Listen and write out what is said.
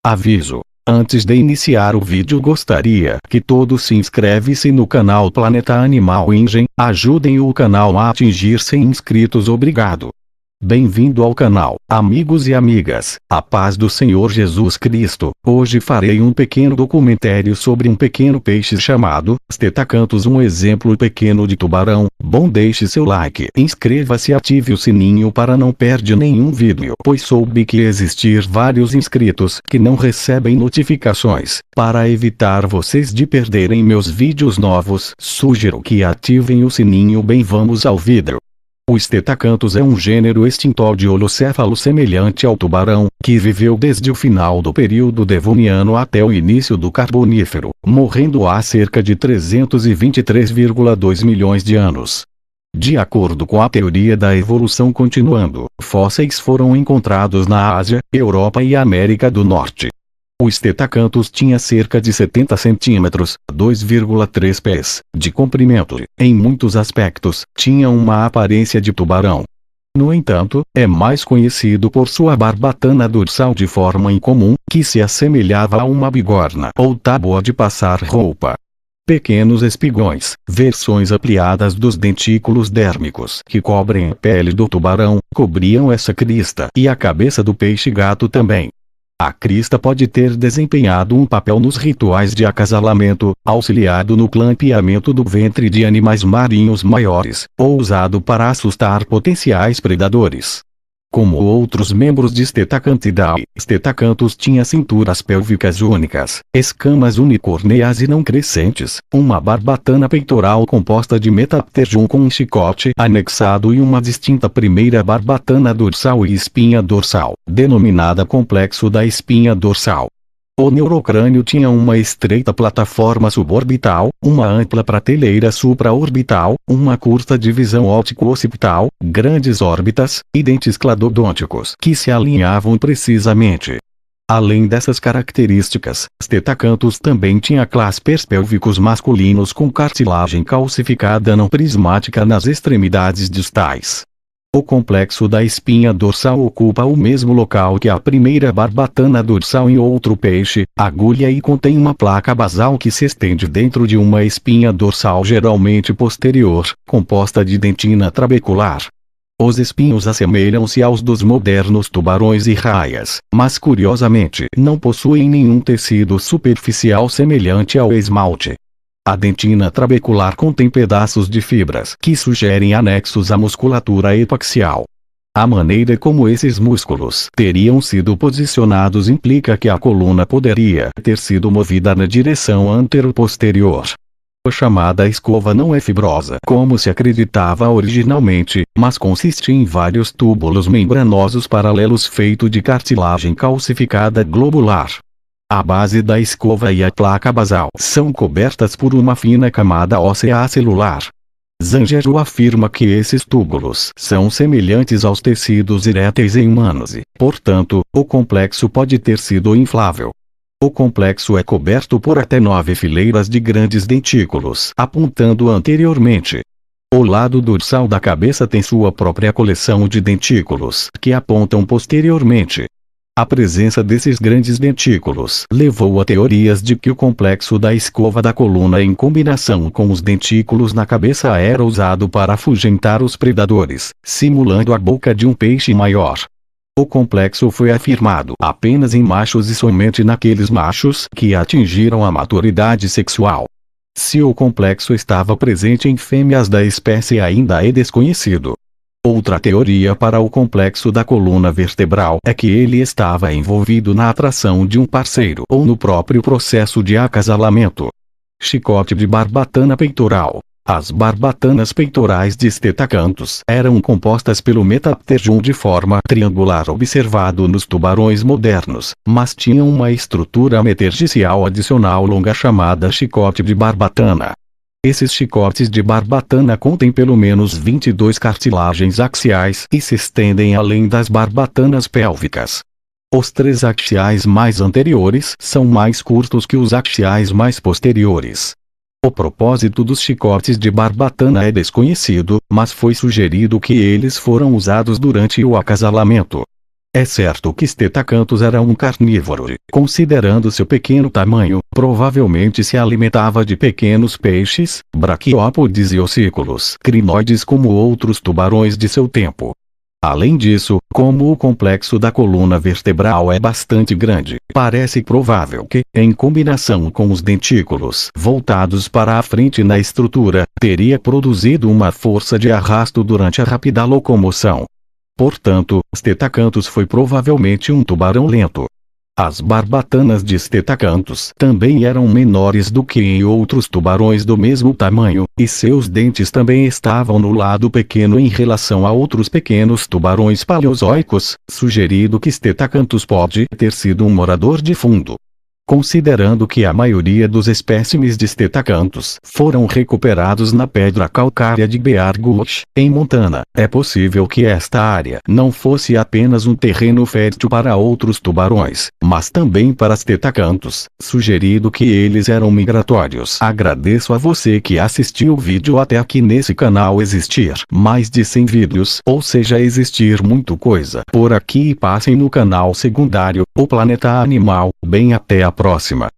Aviso: antes de iniciar o vídeo gostaria que todos se inscrevessem no canal Planeta Animal Engine, ajudem o canal a atingir 100 inscritos. Obrigado. Bem-vindo ao canal, amigos e amigas, a paz do Senhor Jesus Cristo. Hoje farei um pequeno documentário sobre um pequeno peixe chamado Stetacanthus, um exemplo pequeno de tubarão. Bom, deixe seu like, inscreva-se e ative o sininho para não perder nenhum vídeo, pois soube que existir vários inscritos que não recebem notificações. Para evitar vocês de perderem meus vídeos novos, sugiro que ativem o sininho. Bem, vamos ao vídeo. O Stetacanthus é um gênero extintor de holocéfalo semelhante ao tubarão, que viveu desde o final do período Devoniano até o início do Carbonífero, morrendo há cerca de 323,2 milhões de anos. De acordo com a teoria da evolução continuando, fósseis foram encontrados na Ásia, Europa e América do Norte. O Stetacanthus tinha cerca de 70 centímetros, 2,3 pés, de comprimento e, em muitos aspectos, tinha uma aparência de tubarão. No entanto, é mais conhecido por sua barbatana dorsal de forma incomum, que se assemelhava a uma bigorna ou tábua de passar roupa. Pequenos espigões, versões ampliadas dos dentículos dérmicos que cobrem a pele do tubarão, cobriam essa crista e a cabeça do peixe-gato também. A crista pode ter desempenhado um papel nos rituais de acasalamento, auxiliado no clampeamento do ventre de animais marinhos maiores, ou usado para assustar potenciais predadores. Como outros membros de Stetacanthidae, Stetacanthus tinha cinturas pélvicas únicas, escamas unicorneas e não crescentes, uma barbatana peitoral composta de metaptergium com um chicote anexado e uma distinta primeira barbatana dorsal e espinha dorsal, denominada complexo da espinha dorsal. O neurocrânio tinha uma estreita plataforma suborbital, uma ampla prateleira supraorbital, uma curta divisão óptico-occipital, grandes órbitas, e dentes cladodônticos que se alinhavam precisamente. Além dessas características, Stetacanthus também tinha claspers pélvicos masculinos com cartilagem calcificada não prismática nas extremidades distais. O complexo da espinha dorsal ocupa o mesmo local que a primeira barbatana dorsal em outro peixe, agulha, e contém uma placa basal que se estende dentro de uma espinha dorsal geralmente posterior, composta de dentina trabecular. Os espinhos assemelham-se aos dos modernos tubarões e raias, mas curiosamente não possuem nenhum tecido superficial semelhante ao esmalte. A dentina trabecular contém pedaços de fibras que sugerem anexos à musculatura epaxial. A maneira como esses músculos teriam sido posicionados implica que a coluna poderia ter sido movida na direção antero-posterior. A chamada escova não é fibrosa como se acreditava originalmente, mas consiste em vários túbulos membranosos paralelos feitos de cartilagem calcificada globular. A base da escova e a placa basal são cobertas por uma fina camada óssea acelular. Zangero afirma que esses túbulos são semelhantes aos tecidos eréteis em humanos e, portanto, o complexo pode ter sido inflável. O complexo é coberto por até 9 fileiras de grandes dentículos apontando anteriormente. O lado dorsal da cabeça tem sua própria coleção de dentículos que apontam posteriormente. A presença desses grandes dentículos levou a teorias de que o complexo da escova da coluna em combinação com os dentículos na cabeça era usado para afugentar os predadores, simulando a boca de um peixe maior. O complexo foi afirmado apenas em machos e somente naqueles machos que atingiram a maturidade sexual. Se o complexo estava presente em fêmeas da espécie ainda é desconhecido. Outra teoria para o complexo da coluna vertebral é que ele estava envolvido na atração de um parceiro ou no próprio processo de acasalamento. Chicote de barbatana peitoral. As barbatanas peitorais de Stetacanthus eram compostas pelo metaptergium de forma triangular observado nos tubarões modernos, mas tinham uma estrutura metergicial adicional longa chamada chicote de barbatana. Esses chicotes de barbatana contêm pelo menos 22 cartilagens axiais e se estendem além das barbatanas pélvicas. Os 3 axiais mais anteriores são mais curtos que os axiais mais posteriores. O propósito dos chicotes de barbatana é desconhecido, mas foi sugerido que eles foram usados durante o acasalamento. É certo que Stetacanthus era um carnívoro e, considerando seu pequeno tamanho, provavelmente se alimentava de pequenos peixes, braquiópodes e ossículos crinoides como outros tubarões de seu tempo. Além disso, como o complexo da coluna vertebral é bastante grande, parece provável que, em combinação com os dentículos voltados para a frente na estrutura, teria produzido uma força de arrasto durante a rápida locomoção. Portanto, Stetacanthus foi provavelmente um tubarão lento. As barbatanas de Stetacanthus também eram menores do que em outros tubarões do mesmo tamanho, e seus dentes também estavam no lado pequeno em relação a outros pequenos tubarões paleozoicos, sugerindo que Stetacanthus pode ter sido um morador de fundo. Considerando que a maioria dos espécimes de Stetacanthus foram recuperados na pedra calcária de Bear Gulch, em Montana, é possível que esta área não fosse apenas um terreno fértil para outros tubarões, mas também para Stetacanthus, sugerindo que eles eram migratórios. Agradeço a você que assistiu o vídeo até aqui. Nesse canal existir mais de 100 vídeos, ou seja, existir muito coisa por aqui, e passem no canal secundário, o Planeta Animal. Bem, até a próxima.